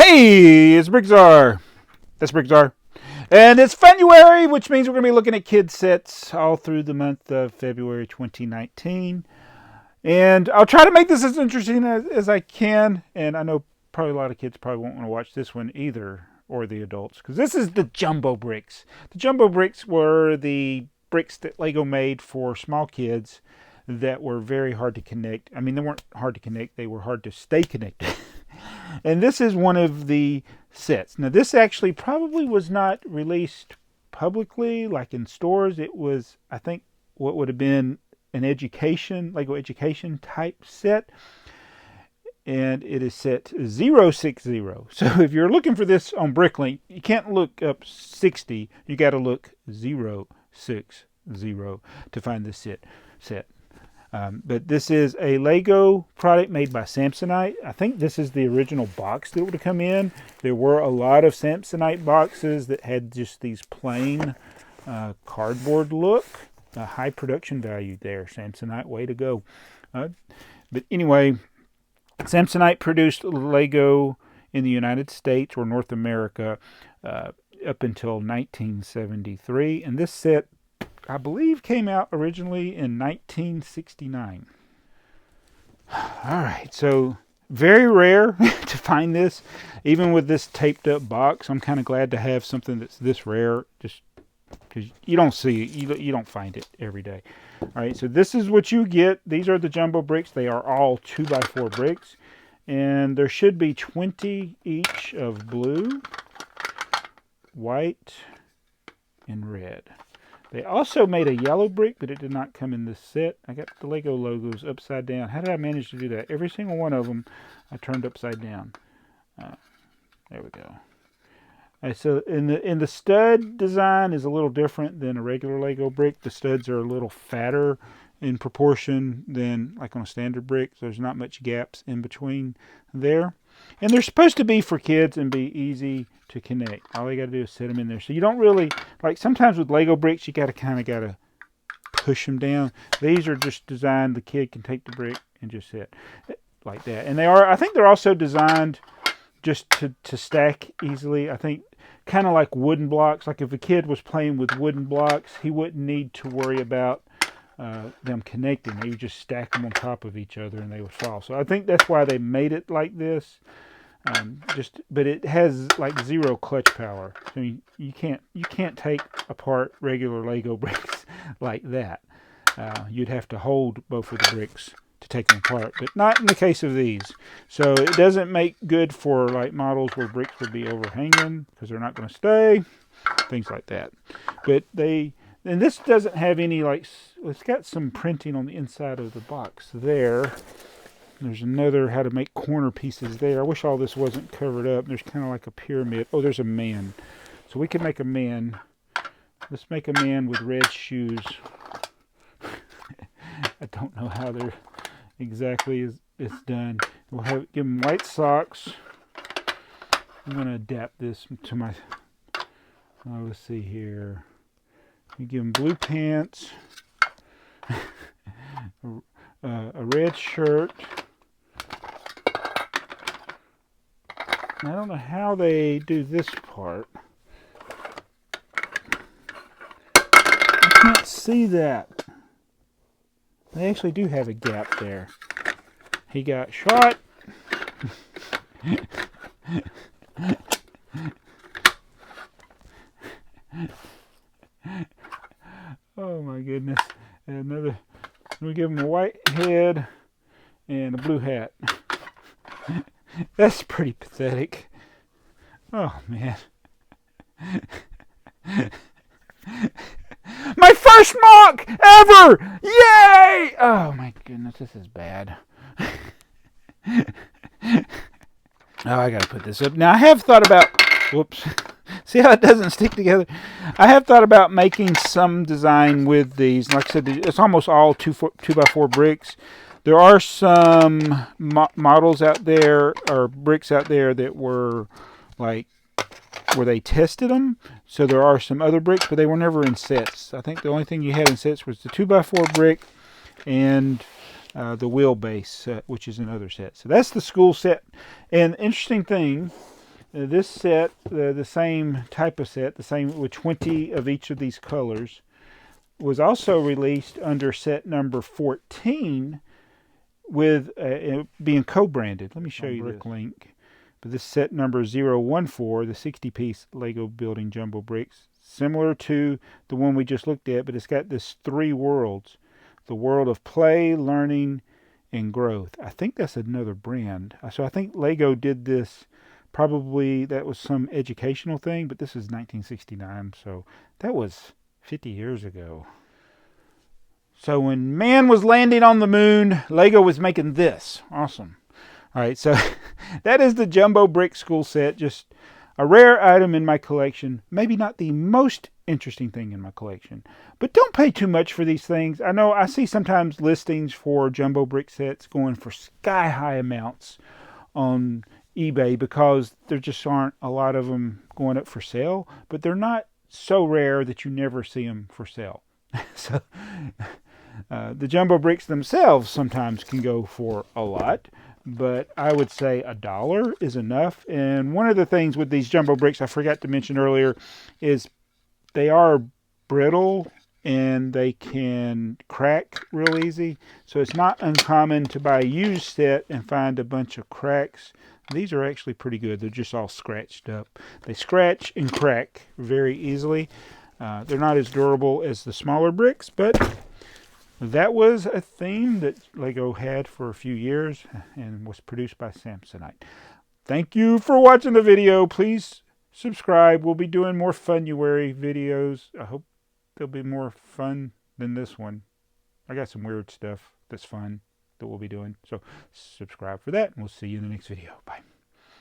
Hey, it's BrickTsar. That's BrickTsar. And it's Funuary, which means we're going to be looking at kid sets all through the month of February 2019. And I'll try to make this as interesting as I can. And I know probably a lot of kids probably won't want to watch this one either, or the adults, because this is the jumbo bricks. The jumbo bricks were the bricks that Lego made for small kids that were very hard to connect. I mean, they weren't hard to connect, they were hard to stay connected. And this is one of the sets. Now, this actually probably was not released publicly, like in stores. It was, I think, what would have been an Lego education type set. And it is set 060. So if you're looking for this on Bricklink, you can't look up 60. You got to look 060 to find this set. But this is a Lego product made by Samsonite. I think this is the original box that would have come in. There were a lot of Samsonite boxes that had just these plain cardboard look. A high production value there. Samsonite, way to go. But anyway, Samsonite produced Lego in the United States or North America up until 1973. And this set, I believe, came out originally in 1969. All right, so very rare to find this, even with this taped up box. I'm kind of glad to have something that's this rare, just because you don't see it, you don't find it every day. All right, so this is what you get. These are the jumbo bricks. They are all 2x4 bricks, and there should be 20 each of blue, white, and red. They also made a yellow brick, but it did not come in this set. I got the Lego logos upside down. How did I manage to do that? Every single one of them I turned upside down. There we go. So in the stud design is a little different than a regular Lego brick. The studs are a little fatter in proportion than like on a standard brick. So there's not much gaps in between there. And they're supposed to be for kids and be easy to connect. All you got to do is set them in there. So you don't really, like sometimes with Lego bricks, you got to push them down. These are just designed, the kid can take the brick and just set like that. And I think they're also designed just to stack easily. I think kind of like wooden blocks. Like if a kid was playing with wooden blocks, he wouldn't need to worry about them connecting. They would just stack them on top of each other and they would fall. So I think that's why they made it like this. But it has like zero clutch power. So you can't take apart regular Lego bricks like that. You'd have to hold both of the bricks to take them apart, but not in the case of these. So it doesn't make good for like models where bricks would be overhanging because they're not going to stay, things like that. But and this doesn't have any it's got some printing on the inside of the box there. There's another how to make corner pieces there. I wish all this wasn't covered up. There's kind of like a pyramid. Oh, there's a man. So we can make a man. Let's make a man with red shoes. I don't know how they're exactly it's done. We'll give him white socks. I'm going to adapt this to my... let's see here. We give him blue pants. A red shirt. I don't know how they do this part. I can't see that. They actually do have a gap there. He got shot. Oh my goodness. And we give him a white head and a blue hat. That's pretty pathetic. Oh man. My first mock ever! Yay! Oh my goodness, this is bad. Oh, I gotta put this up. Now I have thought about, whoops. See how it doesn't stick together? I have thought about making some design with these. Like I said, it's almost all 2x4 bricks. There are some models out there, or bricks out there that were like, where they tested them. So there are some other bricks, but they were never in sets. I think the only thing you had in sets was the 2x4 brick and the wheelbase set, which is another set. So that's the school set. And the interesting thing This set, the same type of set, the same with 20 of each of these colors, was also released under set number 14 with being co-branded. Let me show you Bricklink. But this set number 014, the 60-piece Lego building jumbo bricks, similar to the one we just looked at, but it's got this 3 worlds. The world of play, learning, and growth. I think that's another brand. So I think Lego did this, probably that was some educational thing, but this is 1969, so that was 50 years ago. So when man was landing on the moon, Lego was making this. Awesome. All right, so that is the Jumbo Brick School Set. Just a rare item in my collection. Maybe not the most interesting thing in my collection. But don't pay too much for these things. I know I see sometimes listings for Jumbo Brick sets going for sky-high amounts on eBay because there just aren't a lot of them going up for sale. But they're not so rare that you never see them for sale. So the Jumbo Bricks themselves sometimes can go for a lot. But I would say $1 is enough. And one of the things with these Jumbo Bricks I forgot to mention earlier is they are brittle and they can crack real easy. So it's not uncommon to buy a used set and find a bunch of cracks. These are actually pretty good. They're just all scratched up. They scratch and crack very easily. They're not as durable as the smaller bricks, but that was a theme that Lego had for a few years and was produced by Samsonite. Thank you for watching the video. Please subscribe. We'll be doing more Funuary videos. I hope they'll be more fun than this one. I got some weird stuff that's fun that we'll be doing. So subscribe for that, and we'll see you in the next video. Bye.